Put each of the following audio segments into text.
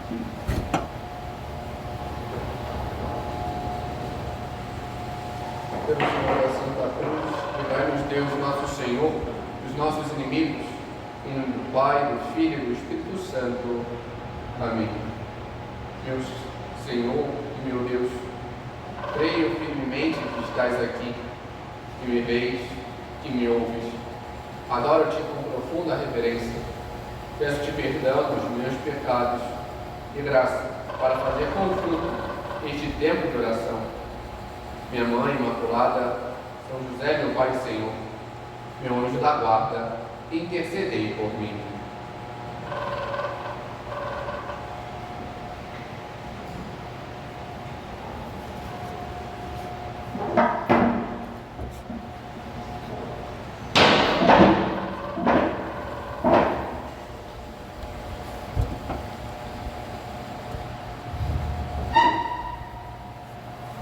Pelo Senhor da Santa Cruz, livrai-nos Deus, nosso Senhor, dos nossos inimigos, em nome do Pai, do Filho e do Espírito Santo. Amém. Meu Senhor e meu Deus, creio firmemente que estás aqui, que me vês, que me ouves. Adoro-te com profunda reverência. Peço-te perdão dos meus pecados e graça para fazer conjunto este tempo de oração. Minha Mãe Imaculada, São José, meu Pai e Senhor, meu anjo da guarda, intercedei por mim.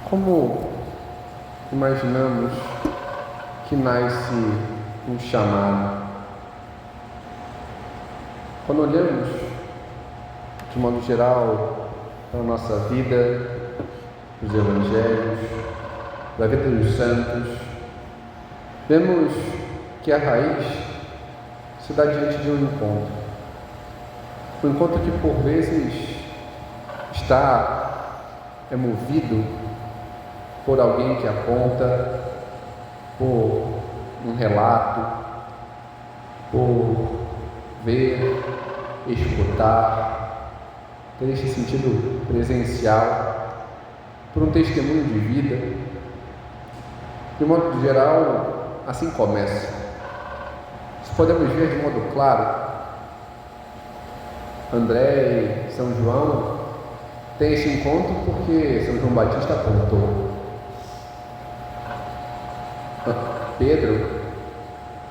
Como imaginamos que nasce um chamado? Quando olhamos, de modo geral, para a nossa vida, os evangelhos, da vida dos santos, vemos que a raiz se dá diante de um encontro. Um encontro que, por vezes, é movido por alguém que aponta, por um relato, por ver, escutar, ter este sentido presencial, por um testemunho de vida. De modo geral, assim começa. Se podemos ver de modo claro, André e São João têm esse encontro porque São João Batista apontou. Pedro,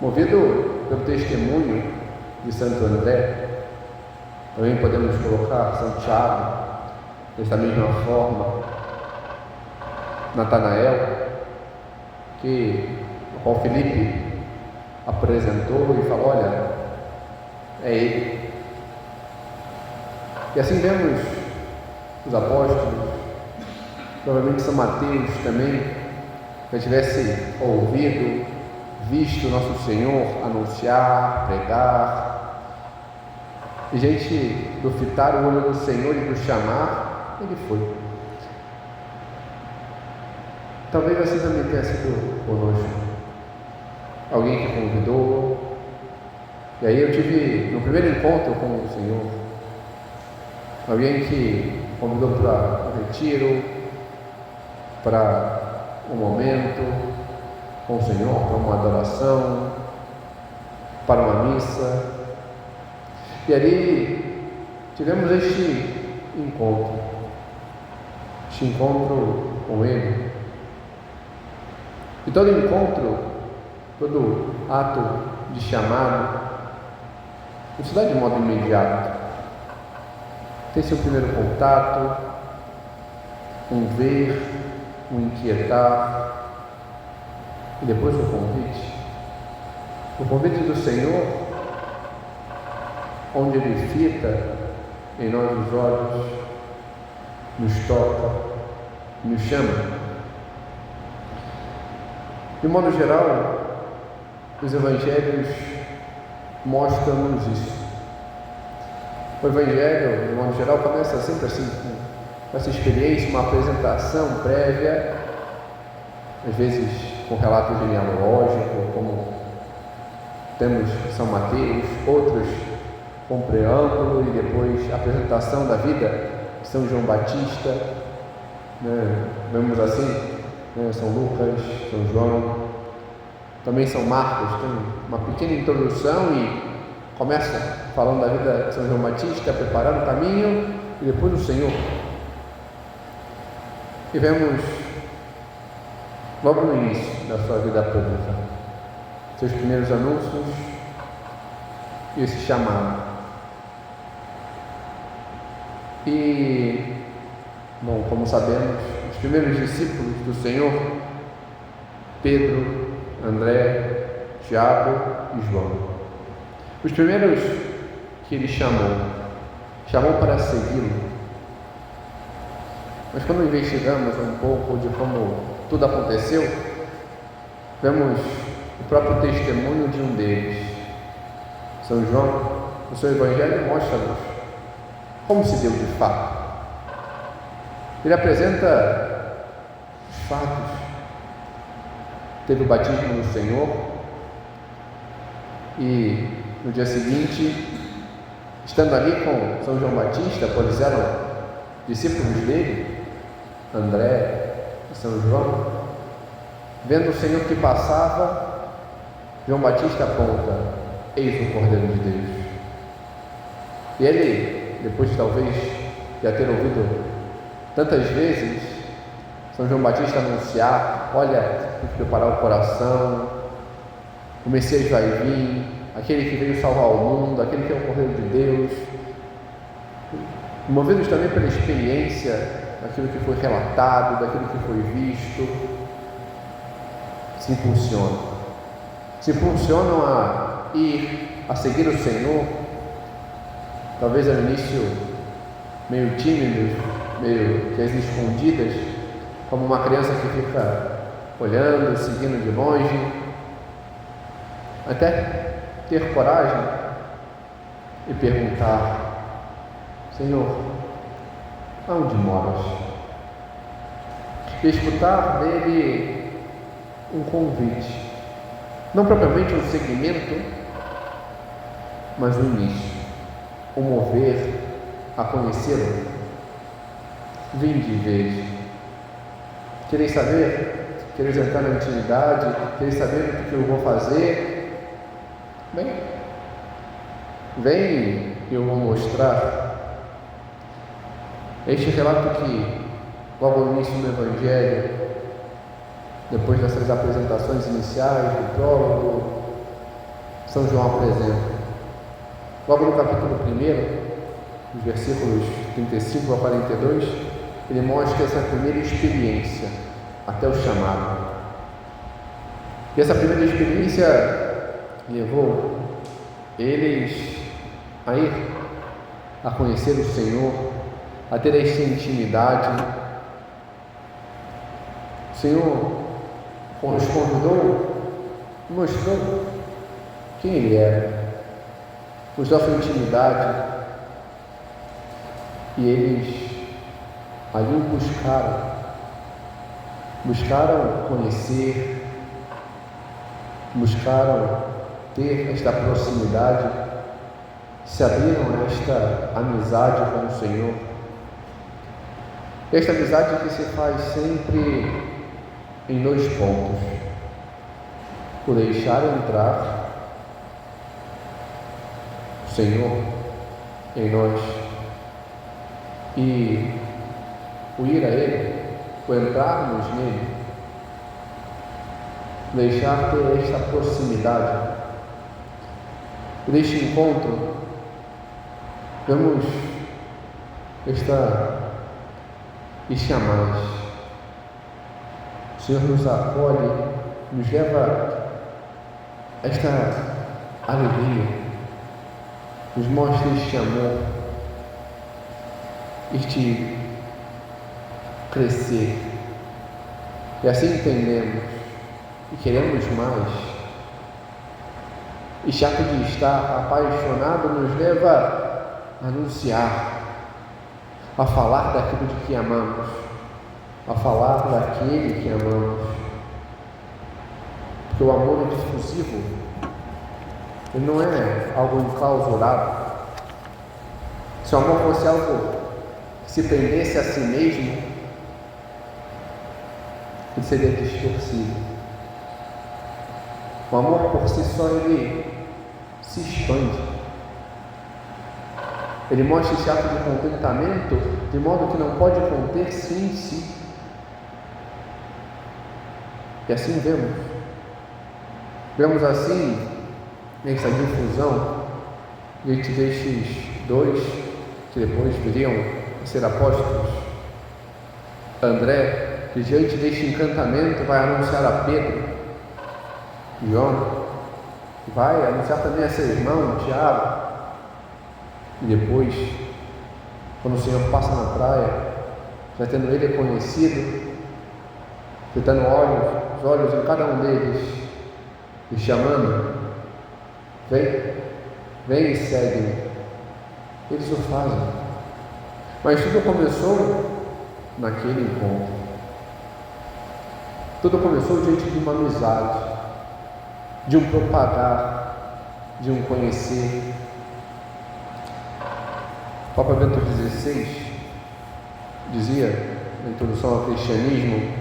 movido pelo testemunho de Santo André, também podemos colocar São Tiago, desta mesma forma, Natanael, que o qual Felipe apresentou e falou: olha, é ele. E assim vemos os apóstolos, provavelmente São Mateus também, já tivesse ouvido, visto nosso Senhor anunciar, pregar, e gente do fitar o olho do Senhor e do chamar, ele foi. Talvez assim também tenha sido conosco. Alguém que convidou, e aí eu tive no primeiro encontro com o Senhor, alguém que convidou para o retiro, para um momento com o Senhor, para uma adoração, para uma missa. E ali tivemos este encontro com Ele. E todo encontro, todo ato de chamado, não se dá de modo imediato. Tem seu primeiro contato, um ver, um inquietar, e depois o convite. O convite do Senhor, onde Ele fita em nós os olhos, nos toca, nos chama. De modo geral, os evangelhos mostram-nos isso. O evangelho, de modo geral, começa sempre assim, com essa experiência, uma apresentação prévia, às vezes com relato genealógico, como temos São Mateus, outros com preâmbulo e depois a apresentação da vida de São João Batista, né? Vemos assim, né? São Lucas, São João, também São Marcos, tem uma pequena introdução e começa falando da vida de São João Batista, preparando o caminho, e depois o Senhor. E vemos logo no início da sua vida pública seus primeiros anúncios e esse chamado. E, bom, como sabemos, os primeiros discípulos do Senhor, Pedro, André, Tiago e João, os primeiros que ele chamou, chamou para segui-lo. Mas quando investigamos um pouco de como tudo aconteceu, vemos o próprio testemunho de um deles. São João, no seu Evangelho, mostra-nos como se deu de fato. Ele apresenta os fatos. Teve o batismo do Senhor e no dia seguinte, estando ali com São João Batista, pois eram discípulos dele, André e São João, vendo o Senhor que passava, João Batista aponta: eis o Cordeiro de Deus. E ele, depois de talvez já ter ouvido tantas vezes São João Batista anunciar: olha, tem que preparar o coração, o Messias vai vir, aquele que veio salvar o mundo, aquele que é o Cordeiro de Deus, movidos também pela experiência daquilo que foi relatado, daquilo que foi visto, se impulsionam a ir, a seguir o Senhor, talvez ao início meio tímidos, meio que às escondidas, como uma criança que fica olhando, seguindo de longe, até ter coragem e perguntar: Senhor, aonde moras? E escutar dele um convite, não propriamente um seguimento, mas um início, um mover a conhecê-lo. Vinde e vede. Quereis saber? Quereis entrar na intimidade? Quereis saber o que eu vou fazer? Bem, vem e eu vou mostrar. Este relato que, logo no início do Evangelho, depois dessas apresentações iniciais, do prólogo, São João apresenta. Logo no capítulo 1, os versículos 35 a 42, ele mostra essa primeira experiência até o chamado. E essa primeira experiência levou eles a ir a conhecer o Senhor, a ter essa intimidade. O Senhor os convidou, mostrou quem Ele era, nos deu sua intimidade, e eles ali o buscaram conhecer, buscaram ter esta proximidade, se abriram a esta amizade com o Senhor. Esta amizade que se faz sempre em 2 pontos: o deixar entrar o Senhor em nós e o ir a Ele, o entrarmos nele, deixar ter esta proximidade. Neste encontro, vemos este a mais. O Senhor nos acolhe, nos leva a esta alegria, nos mostra este amor, este crescer. E assim entendemos e queremos mais. E chato de estar apaixonado nos leva a anunciar, a falar daquilo de que amamos, a falar daquele que amamos. Porque o amor é difusivo, ele não é algo enclausurado. Se o amor fosse algo que se prendesse a si mesmo, ele seria distorcido. O amor por si só, ele se expande. Ele mostra esse ato de contentamento de modo que não pode conter-se em si. E assim vemos assim essa difusão diante destes 2 que depois viriam a ser apóstolos. André, que diante deste encantamento vai anunciar a Pedro, João, vai anunciar também a seu irmão, Tiago, e depois Quando o Senhor passa na praia, já tendo Ele conhecido, dando os olhos em cada um deles, e chamando, vem e segue-me. Eles o fazem. Mas tudo começou naquele encontro. Tudo começou diante de uma amizade, de um propagar, de um conhecer. O Papa Bento XVI dizia, na introdução ao cristianismo,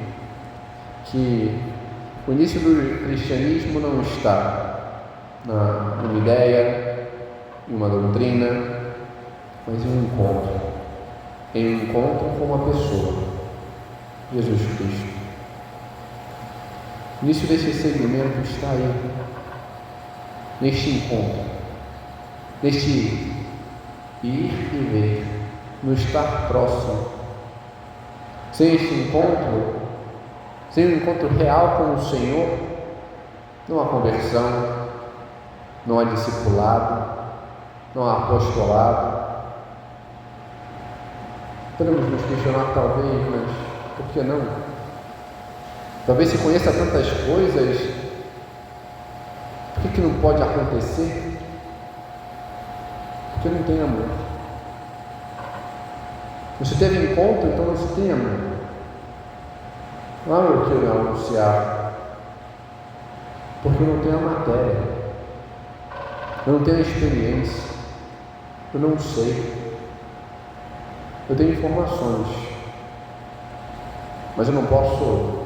que o início do cristianismo não está numa ideia, em uma doutrina, mas em um encontro. Em um encontro com uma pessoa, Jesus Cristo. O início desse segmento está aí, neste encontro, neste ir e ver, no estar próximo. Sem este encontro, sem um encontro real com o Senhor, não há conversão, não há discipulado, não há apostolado. Podemos nos questionar talvez, mas por que não? Talvez se conheça tantas coisas, por que não pode acontecer? Porque não tem amor. Não se teve encontro, então não se tem amor. Não há o que eu anunciar, porque eu não tenho a matéria, eu não tenho a experiência, eu não sei. Eu tenho informações, mas eu não posso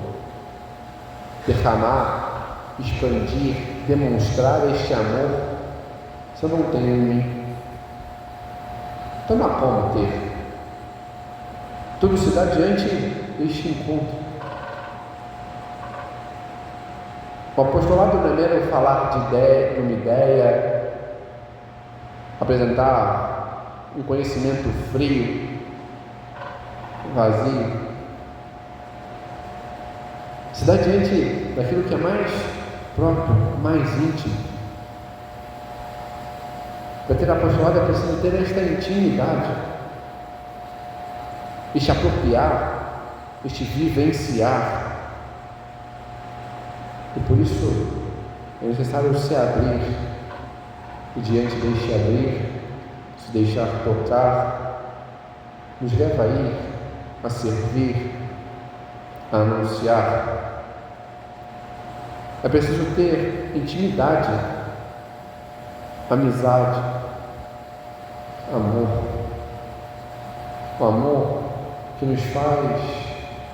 derramar, expandir, demonstrar este amor se eu não tenho em mim. Então não há como ter. Tudo se dá diante deste encontro. O apostolado não é mero falar de uma ideia, apresentar um conhecimento frio, vazio. Se dá diante daquilo que é mais próprio, mais íntimo. Para ter apostolado é preciso ter esta intimidade, este apropriar, este vivenciar. E por isso é necessário se abrir, e diante deste abrir, se deixar tocar, nos leva a ir, a servir, a anunciar. É preciso ter intimidade, amizade, amor. O amor que nos faz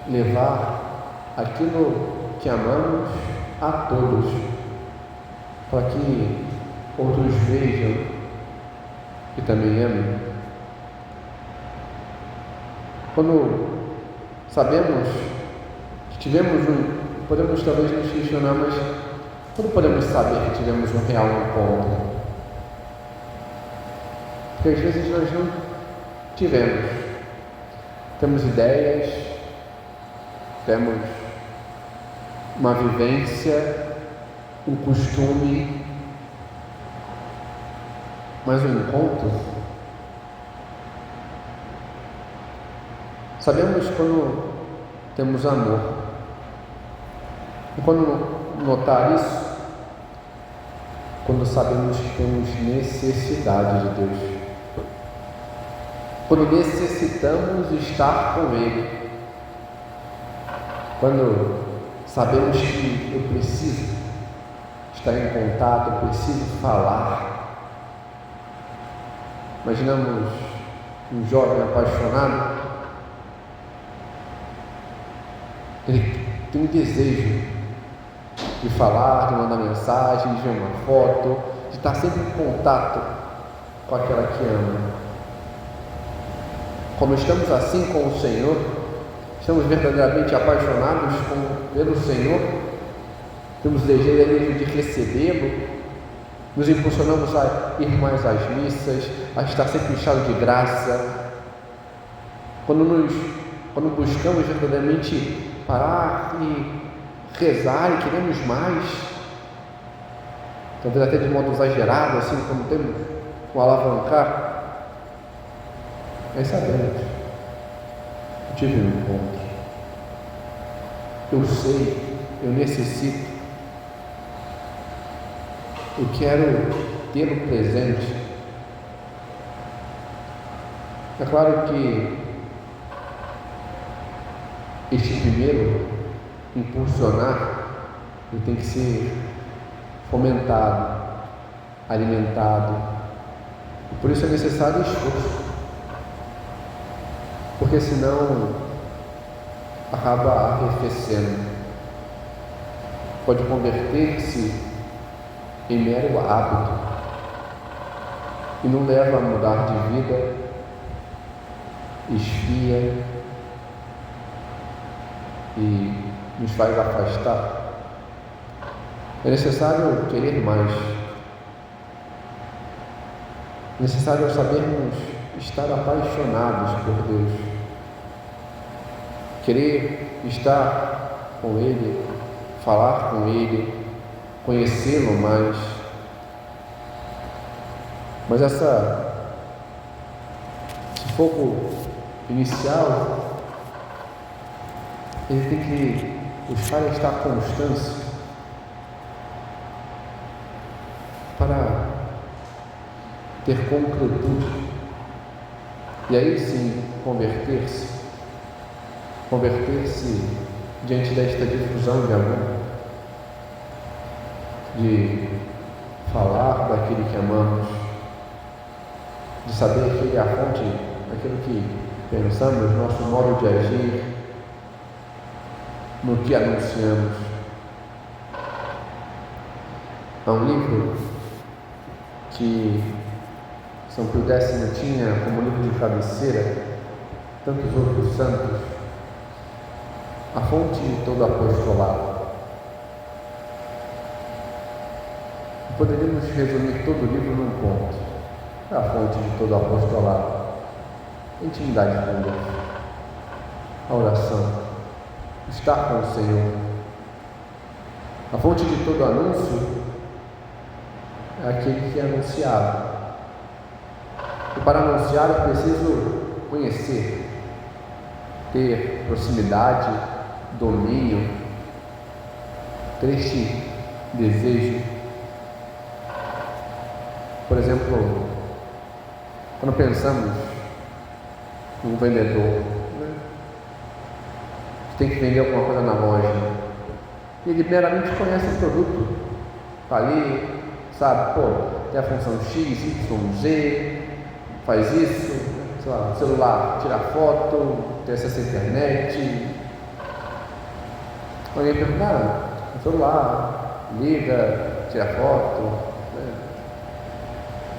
levar aquilo que amamos a todos, para que outros vejam e também amem. Quando sabemos que tivemos podemos talvez nos questionar, mas quando podemos saber que tivemos um real encontro? Porque às vezes nós não tivemos. Temos ideias, temos uma vivência, um costume, mas o encontro, sabemos quando temos amor. E quando notar isso? Quando sabemos que temos necessidade de Deus. Quando necessitamos estar com Ele. Quando sabemos que eu preciso estar em contato, eu preciso falar. Imaginamos um jovem apaixonado. Ele tem um desejo de falar, de mandar mensagem, de ver uma foto, de estar sempre em contato com aquela que ama. Quando estamos assim com o Senhor, estamos verdadeiramente apaixonados pelo Senhor, temos desejo de recebê-lo, nos impulsionamos a ir mais às missas, a estar sempre em estado de graça. Quando buscamos verdadeiramente parar e rezar e queremos mais, talvez até de modo exagerado, assim como temos o alavancar, Nós sabemos. Eu tive um encontro. Eu sei, eu necessito. Eu quero ter o presente. É claro que este primeiro impulsionar ele tem que ser fomentado, alimentado. E por isso é necessário esforço. Porque senão acaba arrefecendo. Pode converter-se em mero hábito e não leva a mudar de vida, esfria e nos faz afastar. É necessário querer mais. É necessário sabermos estar apaixonados por Deus. Querer estar com Ele, falar com Ele, conhecê-lo mais. Mas esse foco inicial, ele tem que buscar esta constância para ter concretude e aí sim converter-se diante desta difusão de amor, de falar daquele que amamos, de saber que Ele é a fonte daquilo que pensamos, nosso modo de agir, no que anunciamos. Há um livro que São Pio X tinha como livro de cabeceira, tantos outros santos, a fonte de todo apostolado. Poderíamos resumir todo o livro num ponto: é a fonte de todo apostolado, a intimidade com Deus, a oração, estar com o Senhor. A fonte de todo anúncio é aquele que é anunciado. E para anunciar é preciso conhecer, ter proximidade, domínio, ter este desejo. Por exemplo, quando pensamos num vendedor, que tem que vender alguma coisa na loja, ele meramente conhece o produto, está ali, sabe, tem a função X, Y, Z, faz isso, sei lá, celular, tira foto, tem acesso à internet. Alguém pergunta, celular, liga, tira foto,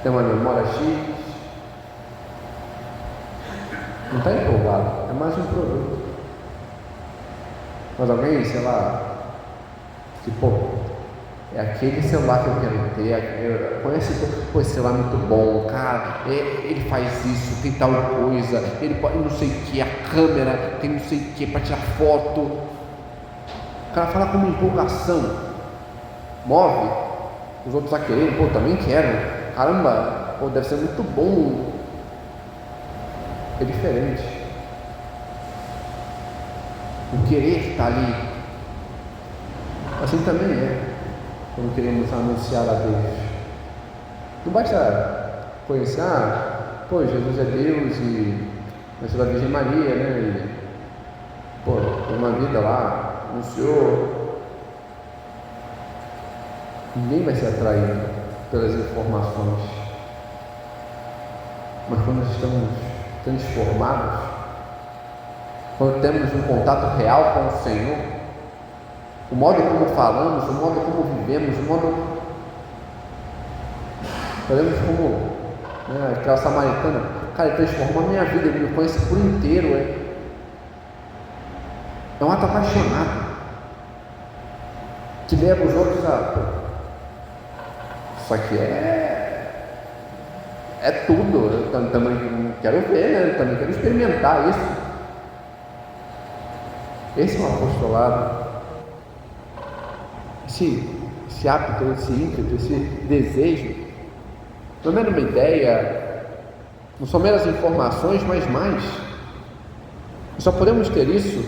tem uma memória X. Não está empolgado, é mais um produto. Mas alguém, sei lá, que é aquele celular que eu quero ter, conhece, esse celular é muito bom, cara, ele faz isso, tem tal coisa, ele pode não sei o que, a câmera tem não sei o que para tirar foto. O cara fala com uma empolgação, move os outros a quererem, também quero, caramba, deve ser muito bom. É diferente. O querer está ali. Assim também é quando queremos anunciar a Deus. Não basta conhecer, Jesus é Deus e nasceu da Virgem Maria, né? E, tem uma vida lá, anunciou. Ninguém vai ser atraído pelas informações. Mas quando nós estamos transformados, quando temos um contato real com o Senhor, o modo como falamos, o modo como vivemos, podemos como aquela samaritana, cara, ele transformou a minha vida, ele me conhece por inteiro, é um ato apaixonado, que leva os outros isso aqui é tudo, eu também quero ver, né? Também quero experimentar isso. Esse é um apostolado. Esse hábito, esse ímpeto, esse desejo, não é uma ideia, Não são meras informações, mas mais. E só podemos ter isso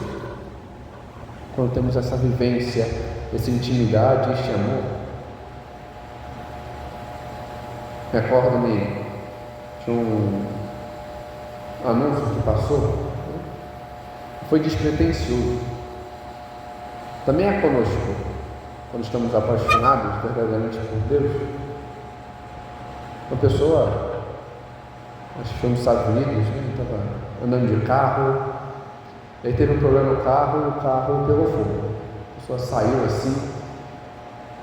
quando temos essa vivência, essa intimidade, este amor. Recordo-me de um anúncio que passou, foi despretensioso. Também é conosco, quando estamos apaixonados verdadeiramente por Deus. Uma pessoa, acho que foi nos Estados Unidos, estava andando de carro, aí teve um problema no carro e o carro pegou fogo. A pessoa saiu assim,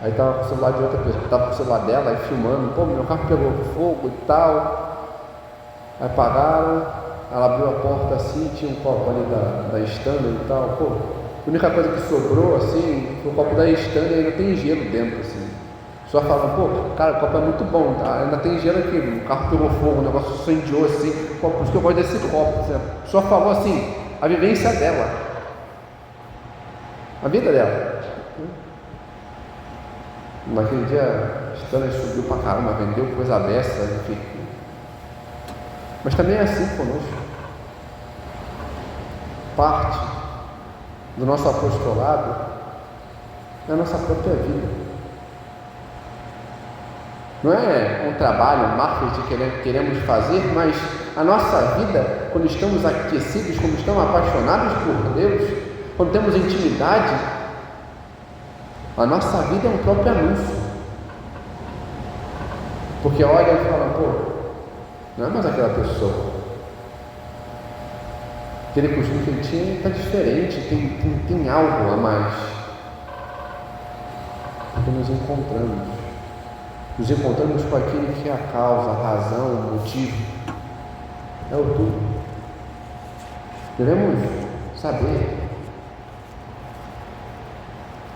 aí estava com o celular de outra pessoa, estava com o celular dela, aí filmando, pô, meu carro pegou fogo e tal. Aí pagaram, ela abriu a porta assim, tinha um copo ali da Stanley e tal, pô. A única coisa que sobrou assim, foi o copo da Stanley e ainda tem gelo dentro assim. Só falando, pô, cara, o copo é muito bom, tá? Ainda tem gelo aqui, o carro pegou fogo, o negócio incendiou assim, pô, por isso que eu gosto desse copo. Assim. Só falou assim, a vivência dela, a vida dela. Naquele dia, a Stanley subiu pra caramba, vendeu coisa beça, enfim. Mas também é assim conosco. Parte do nosso apostolado é a nossa própria vida. Não é um trabalho, um marketing que queremos fazer, mas a nossa vida, quando estamos aquecidos, quando estamos apaixonados por Deus, quando temos intimidade, a nossa vida é um próprio anúncio. Porque olha e fala, pô, não é mais aquela pessoa. Aquele costume que ele tinha está diferente, tem algo a mais. Porque nos encontramos. Nos encontramos com aquele que é a causa, a razão, o motivo. É o tudo. Devemos saber.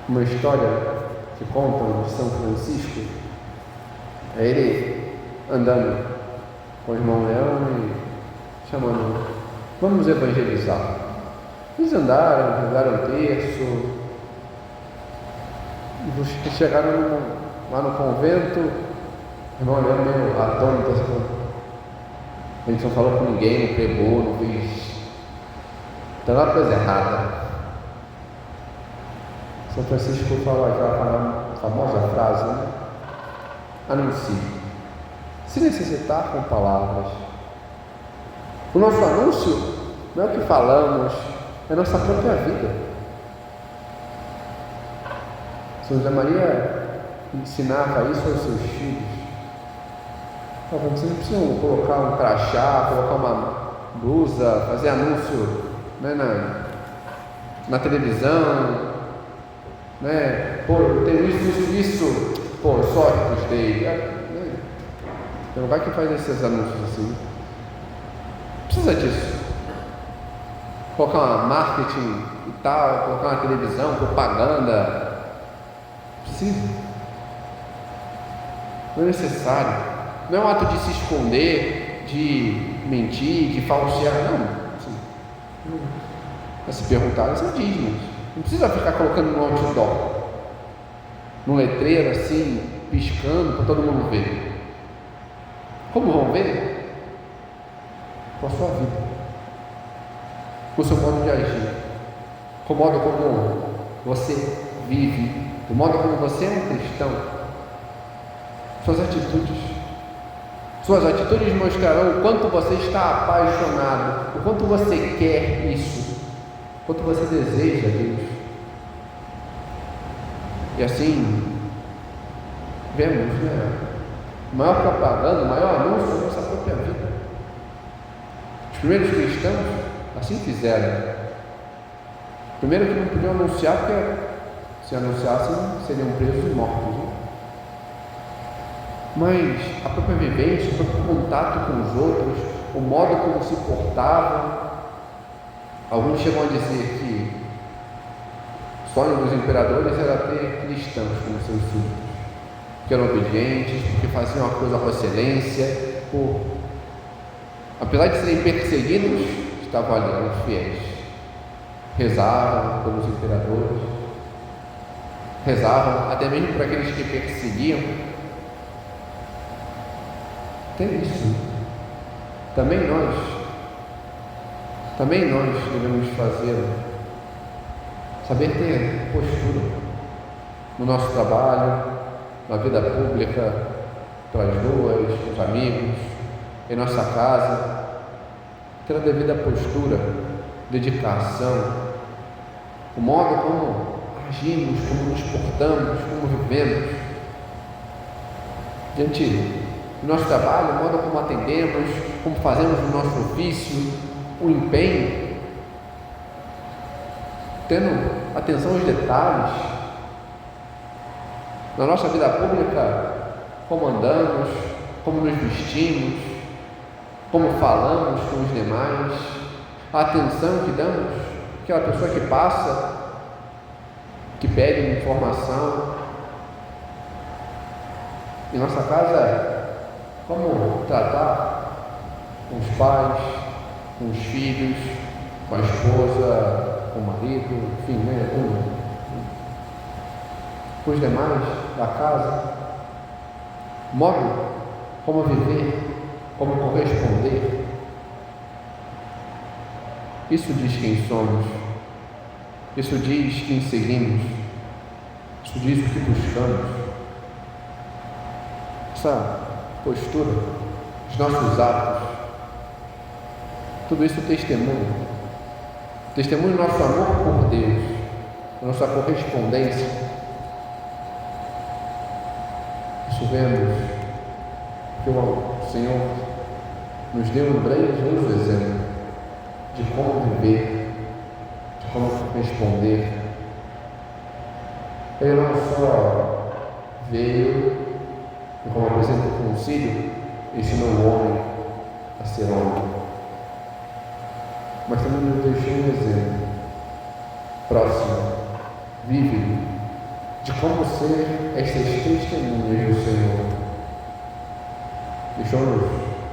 Uma história que contam de São Francisco é ele andando com o irmão Leão e chamando, vamos evangelizar. Eles andaram, rezaram um terço, e chegaram lá no convento, o irmão Leão meio atônito, assim, a gente não falou com ninguém, não pregou, não fez, tem uma coisa errada. São Francisco falou aquela famosa frase, né? Anuncie, se necessitar com palavras. O nosso anúncio não é o que falamos, é a nossa própria vida. São José Maria ensinava isso aos seus filhos. Vocês não precisam colocar um crachá, colocar uma blusa, fazer anúncio, né, na televisão, né? Pô, eu tenho isso, pô, sorte que eu dei. Tem lugar que faz esses anúncios assim. Precisa disso. Colocar uma marketing e tal, colocar uma televisão, propaganda. Precisa. Não é necessário. Não é um ato de se esconder, de mentir, de falsear. Não. Assim, vai se perguntar, isso é dízimos. Não precisa ficar colocando no outdoor, no letreiro assim, piscando para todo mundo ver. Como vão ver? Com a sua vida, com o seu modo de agir, com o modo como você vive, o modo como você é um cristão. Suas atitudes mostrarão o quanto você está apaixonado, o quanto você quer isso, o quanto você deseja Deus. E assim, vemos, né? Maior propaganda, maior anúncio da nossa própria vida. Os primeiros cristãos assim fizeram. Primeiro que não podiam anunciar, porque se anunciassem seriam presos e mortos, né? Mas a própria vivência, o próprio contato com os outros, o modo como se portavam. Alguns chegam a dizer que o sonho dos imperadores era ter cristãos como seus súditos, que eram obedientes, que faziam a coisa com excelência, apesar de serem perseguidos, estavam ali, eram fiéis, rezavam pelos imperadores, rezavam até mesmo para aqueles que perseguiam. Tem isso. também nós devemos fazê-lo. Saber ter postura no nosso trabalho, na vida pública, pelas ruas, com os amigos, em nossa casa, ter a devida postura, dedicação, o modo como agimos, como nos portamos, como vivemos diante do nosso trabalho, o modo como atendemos, como fazemos o nosso ofício, o empenho, tendo atenção aos detalhes. Na nossa vida pública, como andamos, como nos vestimos, como falamos com os demais, a atenção que damos àquela pessoa que passa, que pede informação. Em nossa casa, como tratar com os pais, com os filhos, com a esposa, com o marido, enfim, com os demais da casa, modo como viver, como corresponder. Isso diz quem somos, isso diz quem seguimos, isso diz o que buscamos. Essa postura, os nossos atos, tudo isso testemunha o nosso amor por Deus, a nossa correspondência. Isso vemos que o Senhor nos deu um grandioso exemplo de como viver, de como corresponder. Ele não só veio e, como apresenta o concílio, ensinou o homem a ser homem, mas também nos deixou um exemplo próximo, vívido, de como ser estas testemunhas do Senhor. Deixou-nos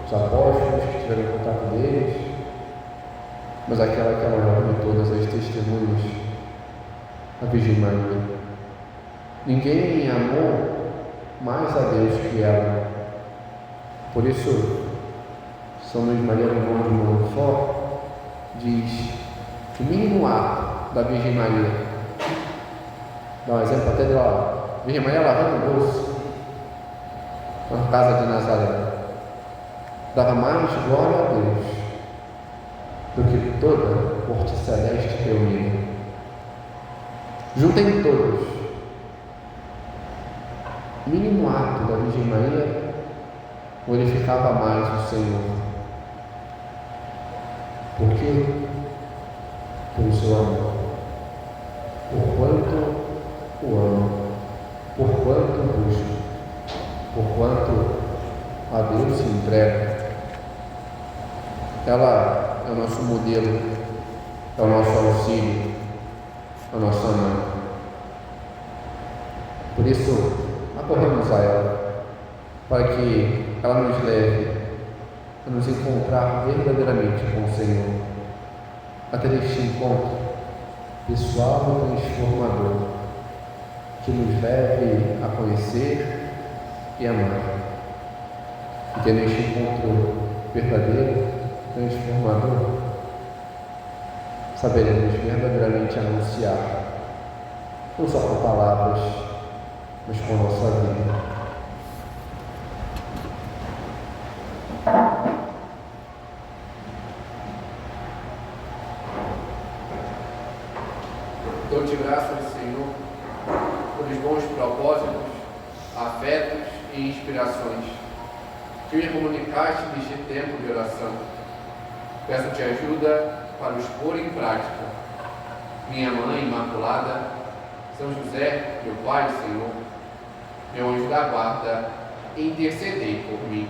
os apóstolos que tiveram contato deles, mas aquela que é a maior de todas as testemunhas, a Virgem Maria. Ninguém amou mais a Deus que ela. Por isso, São Luís Maria Leão de Montfort diz que o mínimo ato da Virgem Maria, dá um exemplo até dela, Virgem Maria lavando o bolso na casa de Nazaré, dava mais glória a Deus do que toda a corte celeste reunida. Juntem todos, o mínimo ato da Virgem Maria glorificava mais o Senhor. Por quê? Pelo seu amor. Por quanto o amo, por quanto busco, por quanto a Deus se entrega. Ela é o nosso modelo, é o nosso auxílio, é a nossa mãe. Por isso, acorremos a ela, para que ela nos leve a nos encontrar verdadeiramente com o Senhor, a ter este encontro pessoal e transformador, que nos leve a conhecer e amar. E que neste encontro verdadeiro, transformador, saberemos verdadeiramente anunciar, não só com palavras, mas com a nossa vida. Dou-te graças, Senhor, pelos bons propósitos, afetos e inspirações que me comunicaste neste tempo de oração. Peço-te ajuda para os pôr em prática. Minha Mãe Imaculada, São José, meu Pai, Senhor, meu anjo da guarda, intercedei por mim.